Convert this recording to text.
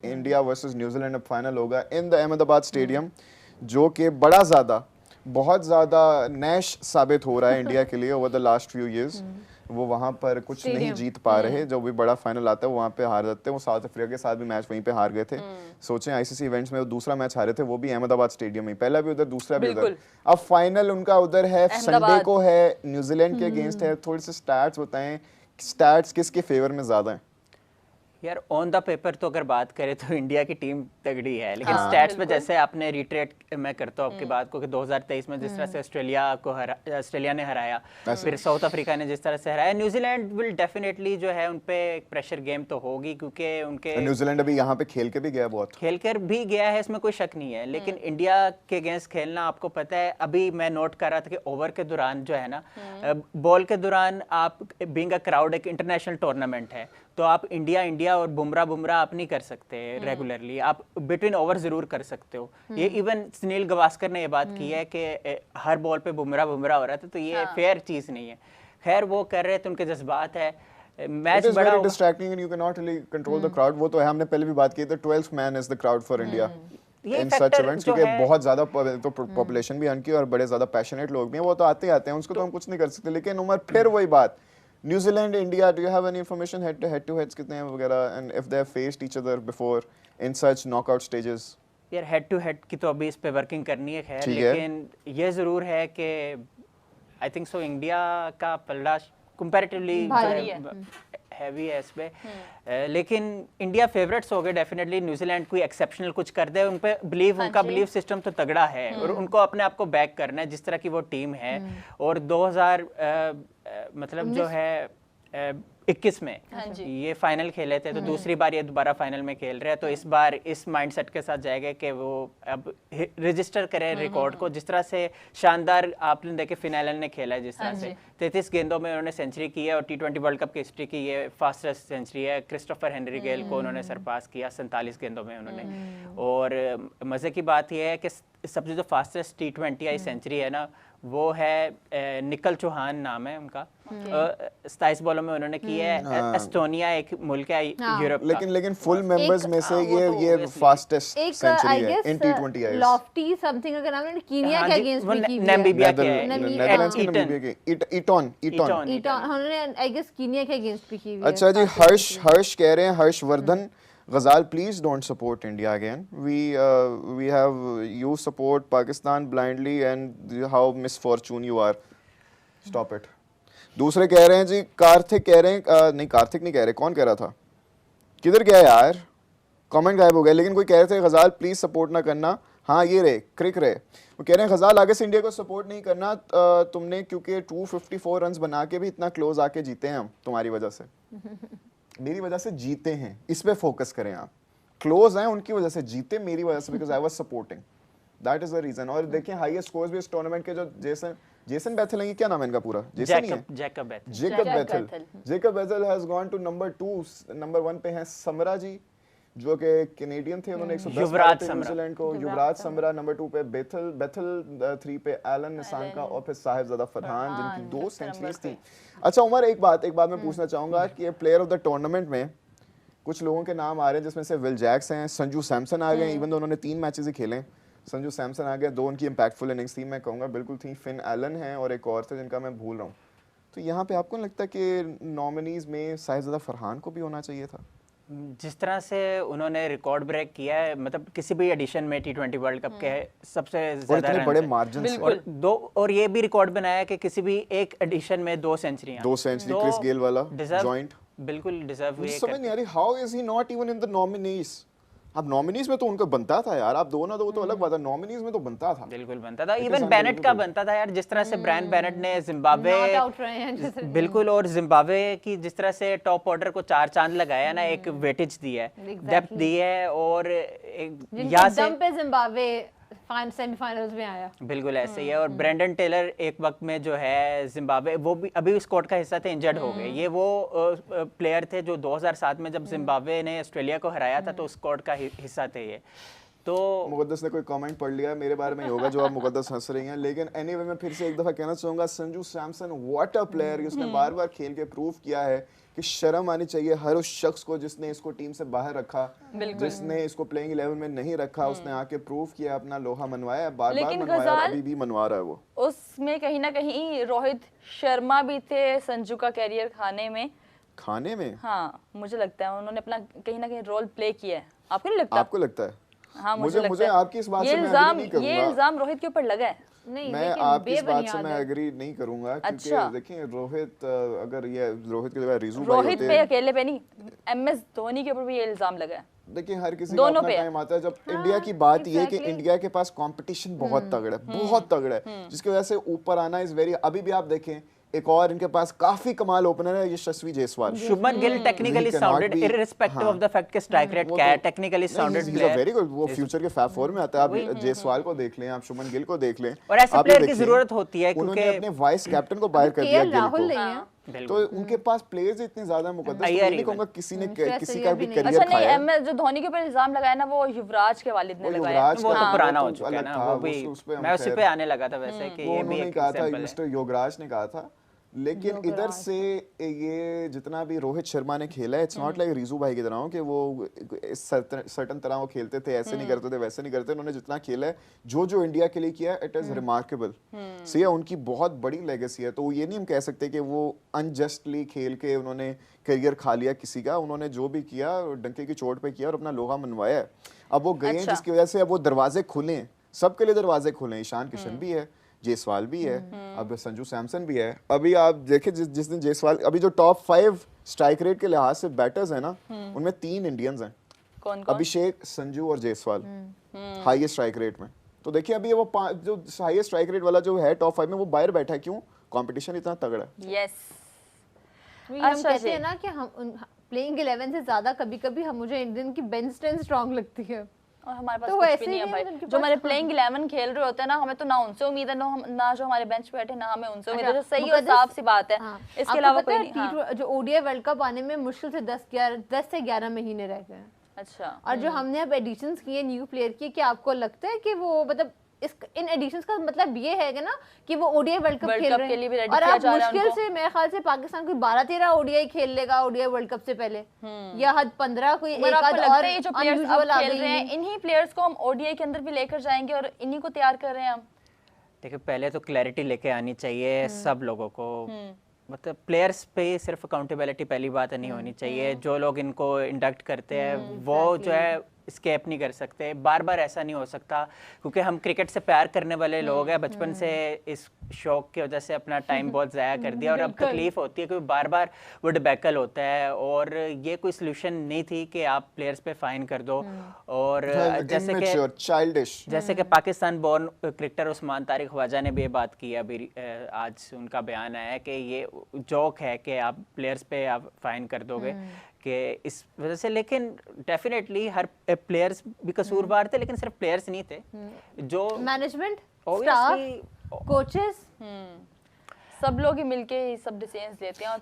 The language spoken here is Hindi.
इंडिया वर्सेस न्यूजीलैंड अब फाइनल होगा इन द अहमदाबाद स्टेडियम, जो कि बहुत ज़्यादा नैश साबित हो रहा है इंडिया के लिए over the last few years. वो वहाँ पर कुछ नहीं जीत पा रहे, जो भी बड़ा फाइनल आता है वो वहाँ पे हार जाते हैं। वो साउथ अफ्रीका के साथ भी मैच वहीं पे हार गए थे। सोचें आईसीसी इवेंट्स में वो दूसरा मैच हारे थे, वो भी अहमदाबाद स्टेडियम में, पहला भी उधर दूसरा भी उधर। अब फाइनल उनका उधर है, संडे को है, न्यूजीलैंड के अगेंस्ट है। थोड़े से स्टैट्स बताएं, स्टैट्स किसके फेवर में ज्यादा है? यार ऑन द पेपर तो अगर बात करें तो इंडिया की टीम तगड़ी है, लेकिन स्टैट्स में जैसे आपने रिट्रेट मैं करता हूँ आपकी बात को कि 2023 में जिस तरह से ऑस्ट्रेलिया ने हराया, फिर साउथ अफ्रीका ने जिस तरह से हराया, न्यूजीलैंड विल डेफिनेटली जो है उन पे एक प्रेशर गेम तो होगी, क्योंकि उनके न्यूजीलैंड अभी यहाँ पे खेल के भी गया, बहुत खेल कर भी गया है, इसमें कोई शक नहीं है। लेकिन इंडिया के अगेंस्ट खेलना, आपको पता है, अभी मैं नोट कर रहा था कि ओवर के दौरान जो है ना, बॉल के दौरान आप बीइंग अ क्राउड, एक इंटरनेशनल टूर्नामेंट है, तो आप इंडिया और बुमराह आप नहीं कर सकते रेगुलरली, आप बिटवीन ओवर जरूर कर सकते हो। ये इवन सुनील गावस्कर ने ये बात की है कि हर बॉल पे बुमराह हो रहा था, तो ये फेयर चीज नहीं है। खैर वो कर रहे थे, उनके जज्बात है, मैच बड़ा distracting and you can not really control the crowd. वो तो है, हमने पहले भी बात की थी, 12th man is the crowd for India in such events, क्योंकि बहुत ज्यादा तो पॉपुलेशन भी उनकी और बड़े ज्यादा पैशनेट लोग भी हैं, वो तो आते हैं, उसको तो हम कुछ नहीं कर सकते। लेकिन उमर फिर वही बात, New Zealand India, do you have any information head two heads कितने हैं वगैरह, and if they have faced each other before in such knockout stages? यार हेड टू हेड की तो अभी इस पे वर्किंग करनी है, खैर, लेकिन ये जरूर है कि आई थिंक सो इंडिया का पलड़ा कंपैरेटिवली हैवी है इस पे, लेकिन इंडिया फेवरेट्स हो गए डेफिनेटली। न्यूजीलैंड कोई एक्सेप्शनल कुछ कर दे, उन पे बिलीव, उनका बिलीव सिस्टम तो तगड़ा है, और उनको अपने आप को बैक करना है जिस तरह की वो टीम है। और 2000 मतलब जो है 21 में ये फाइनल खेले थे, तो दूसरी बार ये दोबारा फाइनल में खेल रहे हैं, तो इस बार इस माइंडसेट के साथ जाएगा कि वो अब रजिस्टर करें रिकॉर्ड को, जिस तरह से शानदार आपने देखे फिनैलन ने खेला है, जिस तरह से 33 गेंदों में उन्होंने सेंचुरी की है, और T20 वर्ल्ड कप की हिस्ट्री की ये फास्टेस्ट सेंचुरी है। क्रिस्टोफर हेनरी गेल को उन्होंने सरपास किया 47 गेंदों में उन्होंने। और मजे की बात यह है कि सबसे जो फास्टेस्ट T20 आई सेंचुरी है ना, वो है निकल चौहान नाम है उनका, 27 बॉलों में उन्होंने की है। एस्टोनिया एक मुल्क है यूरोप का, लेकिन फुल मेंबर्स में से ये फास्टेस्ट सेंचुरी है इन T20 आईज। लॉफ्टी समथिंग का नाम है, कीनिया के अगेंस्ट भी की है, नामीबिया के नेदरलैंड्स के नामीबिया के ईटन उन्होंने आई गेस कीनिया के अगेंस्ट भी की है। अच्छा जी, हर्ष कह रहे हैं, Harshvardhan Ghazal, please don't support India again. We have you support Pakistan blindly and how misfortune you are. Stop it. दूसरे कह रहे हैं जी, कार्तिक कह रहे हैं, नहीं कार्तिक नहीं कह रहे, कौन कह रहा था, किधर गया यार, कमेंट गायब हो गया। लेकिन कोई कह रहे थे ग़ज़ाल प्लीज सपोर्ट ना करना, हाँ ये रहे क्रिक रहे, वो कह रहे हैं ग़ज़ाल आगे से इंडिया को सपोर्ट नहीं करना तुमने, क्योंकि 254 रन बना के भी इतना क्लोज आके जीते हैं हम तुम्हारी वजह से, मेरी वजह से जीते हैं, इस पे फोकस करें आप। क्लोज हैं उनकी वजह से जीते, मेरी वजह से, because I was supporting, that is the reason. और देखिए हाईएस्ट स्कोर्स भी इस टूर्नामेंट के, जो जेसन बेथल है, क्या नाम है इनका पूरा, जेसन ही है, Jacob Bethel has gone to number 2, number 1 पे हैं समरा जी, जो कि कैनेडियन थे, उन्होंने 110 न्यूजीलैंड को, युवराज समरा नंबर 2 पे, बेथल 3 पे एलन निसांका, और फिर साहिबजादा फरहान, जिनकी 2 सेंचुरीज थी। अच्छा उमर, एक बात मैं पूछना चाहूंगा कि प्लेयर ऑफ द टूर्नामेंट में कुछ लोगों के नाम आ रहे हैं, जिसमें से विल जैक्स हैं, संजू सैमसन आ गए, इवन दो उन्होंने 3 मैचेस ही खेले, संजू सैमसन आ गए, 2 उनकी इंपैक्टफुल इनिंग्स थी, मैं कहूँगा बिल्कुल थी। फिन एलन हैं और एक और थे जिनका मैं भूल रहा हूँ। तो यहाँ पे आपको लगता है कि नॉमिनीज में साहिबजादा फरहान को भी होना चाहिए था? जिस तरह से उन्होंने रिकॉर्ड ब्रेक किया है, मतलब किसी भी एडिशन में T20 वर्ल्ड कप के सबसे ज्यादा रन, बड़े मार्जिन से, और ये भी रिकॉर्ड बनाया कि किसी भी एक एडिशन में 2 सेंचुरियां, 2 सेंचुरी क्रिस गेल वाला जॉइंट, बिल्कुल डिजर्व हुई है। समझ नहीं आ रही how is he not even in the nominees. अब नॉमिनीज में तो उनका बनता था यार, आप दो ना दो तो अलग बात है, नॉमिनीज में तो बनता था, बिल्कुल बनता था। इवन बेनेट का बनता था यार, जिस तरह से ब्रायन बेनेट ने जिम्बाब्वे, बिल्कुल, और जिम्बाब्वे की जिस तरह से टॉप ऑर्डर को 4 चांद लगाया ना, एक वेटेज दी है, डेप्थ दी है, और यहाँ से पे जिम्बाब्वे सेमीफाइनल्स में आया, बिल्कुल ऐसे ही है। और ब्रेंडन टेलर एक वक्त में जो है जिम्बाब्वे, वो भी अभी स्क्वाड का हिस्सा थे, इंजर्ड हो गए। ये वो प्लेयर थे जो 2007 में जब जिम्बाब्वे ने ऑस्ट्रेलिया को हराया था, तो स्क्वाड का हिस्सा थे ये। तो मुकद्दस ने कोई कमेंट पढ़ लिया मेरे बारे में ही होगा जो आप मुकद्दस हंस रही हैं, लेकिन एनीवे मैं फिर से एक दफा कहना चाहूंगा, Sanju Samson what a player, उसने बार-बार खेल के प्रूव किया है कि शर्म आनी चाहिए हर उस शख्स को जिसने इसको टीम से बाहर रखा, जिसने इसको प्लेइंग 11 में नहीं रखा, उसने आके प्रूव किया, अपना लोहा मनवाया, बार-बार मनवाया और अभी भी मनवा रहा है वो। उसमें कहीं ना कहीं रोहित शर्मा भी थे संजू का कैरियर खाने में। हाँ, मुझे लगता है उन्होंने अपना कहीं ना कहीं रोल प्ले किया है। आपको नहीं लगता? आपको लगता है? हाँ, मुझे मुझे आपकी इस बात से मैं एग्री नहीं करूंगा। ये इल्जाम रोहित के ऊपर लगा है। नहीं, मैं आपकी इस बात से मैं एग्री नहीं करूंगा, क्योंकि देखिए रोहित, अगर ये रोहित की जगह रिजू भाई होते, रोहित पे अकेले पे नहीं, MS धोनी के ऊपर भी ये इल्जाम लगा है। देखिए हर किसी का अपना टाइम आता है। जब इंडिया की बात ये है कि इंडिया के पास कंपटीशन बहुत तगड़ा है, बहुत तगड़ा है, जिसकी वजह से ऊपर आना इज वेरी। अभी भी आप देखें एक और इनके पास काफी कमाल ओपनर है, Yashasvi Jaiswal. Shubman Gill technically sounded irrespective of the fact कि स्ट्राइक रेट क्या है, technically sounded player, very good. वो फ्यूचर के फैब 4 में आता है। आप जायसवाल को देख लें, आप शुभमन गिल को देख लें, और ऐसे प्लेयर की जरूरत होती है, क्योंकि उन्होंने अपने वाइस कैप्टन को बाहर कर दिया गिल राहुल को। नहीं है तो उनके पास प्लेयर्स इतने ज्यादा मुकद्दस, तो ये नहीं कहूंगा किसी का भी अच्छा करियर नहीं, खाया है। MS जो धोनी के ऊपर इल्जाम लगाया ना, वो युवराज के वालिद ने लगाया। युवराज वो का तो पुराना हो तो चुका है अलग ना, था, वो भी मैं उसी पे आने लगा था वैसे कि ये भी उन्होंने एक कहा था, एग्जांपल है। मिस्टर योगराज ने कहा था। लेकिन इधर से ये जितना भी रोहित शर्मा ने खेला है, इट्स नॉट लाइक रिजू भाई की तरह हो कि वो सर्टन तरह वो खेलते थे, ऐसे नहीं करते थे, वैसे नहीं करते। उन्होंने जितना खेला है, जो इंडिया के लिए किया है, इट इज रिमार्केबल। सी उनकी बहुत बड़ी लेगेसी है। तो ये नहीं हम कह सकते कि वो अनजस्टली खेल के उन्होंने करियर खा लिया किसी का। उन्होंने जो भी किया डंके की चोट पे किया और अपना लोहा मनवाया है। अब वो गए हैं, जिसकी वजह से अब वो दरवाजे खुले हैं, सबके लिए दरवाजे खुले हैं। ईशान किशन भी है, जायसवाल भी है, अब संजू सैमसन भी है। अभी आप देखें जिस दिन जायसवाल, अभी जो टॉप 5 स्ट्राइक रेट के लिहाज से बैटर्स हैं ना, उनमें 3 इंडियंस हैं। कौन? अभिषेक, संजू और जायसवाल हाईएस्ट स्ट्राइक रेट में। तो देखिए अभी वो जो हाईएस्ट स्ट्राइक रेट वाला जो है टॉप 5 में, वो बाहर बैठा है। क्यों? कंपटीशन इतना तगड़ा है। यस, हम कहते हैं ना कि हम प्लेइंग 11 से ज्यादा कभी-कभी मुझे इंडियन की बेंच स्ट्रेंथ स्ट्रांग लगती है। और हमारे पास तो कुछ वैसे भी नहीं है ही भाई। उनके जो हमारे पास- प्लेइंग 11 खेल रहे होते हैं ना, हमें तो ना उनसे उम्मीद है, ना जो हमारे बेंच पे बैठे, ना हमें उनसे उम्मीद है, जो सही और मुकद्दस- साफ सी बात है। हाँ। इसके आपको अलावा पता कोई है नहीं। हाँ। जो ओडीआई वर्ल्ड कप आने में मुश्किल से 10 से 11 महीने रह गए हैं। अच्छा, और जो हमने अब एडिशंस किए न्यू प्लेयर की, क्या आपको लगता है कि वो मतलब इन एडिशंस का मतलब ये है ना कि वो ओडीआई वर्ल्ड कप खेल रहे के लिए भी हैं? ready और किया अब जा रहा है मुश्किल उनको। से मेरे ख्याल से पाकिस्तान कोई 12-13 ओडीआई खेल लेगा ओडीआई वर्ल्ड कप से पहले, या हद 15 कोई एक मगर आपको आध लगता और है ये जो प्लेयर्स अब unusual आ खेल गई रहे हैं, हैं? इन्हीं प्लेयर्स को हम ओडीआई के अंदर भी लेकर जाएंगे और इन्हीं को तैयार कर रहे हैं हम? देखिए पहले तो क्लैरिटी लेके आनी चाहिए सब लोगों को। मतलब प्लेयर्स पे सिर्फ अकाउंटेबिलिटी पहली बात नहीं होनी चाहिए। जो लोग इनको इंडक्ट करते हैं वो जो है स्केप नहीं कर सकते। बार बार ऐसा नहीं हो सकता, क्योंकि हम क्रिकेट से प्यार करने वाले लोग हैं। बचपन से इस शौक की वजह से अपना टाइम बहुत ज़ाया कर दिया, और अब तकलीफ होती है क्योंकि बार बार वो डिबैकल होता है। और ये कोई सोल्यूशन नहीं थी कि आप प्लेयर्स पे फाइन कर दो। और जैसे कि पाकिस्तान बोर्न क्रिकेटर उस्मान तारिक ख्वाजा ने भी ये बात की, अभी आज उनका बयान आया है कि ये जोक है कि आप प्लेयर्स पे आप फाइन कर दोगे कि इस वजह से। लेकिन डेफिनेटली हर प्लेयर्स भी कसूरवार थे, लेकिन सिर्फ प्लेयर्स नहीं थे, जो मैनेजमेंट, obviously स्टाफ, कोचेस, सब लोग ही मिलके ही सब डिसीजंस लेते हैं। और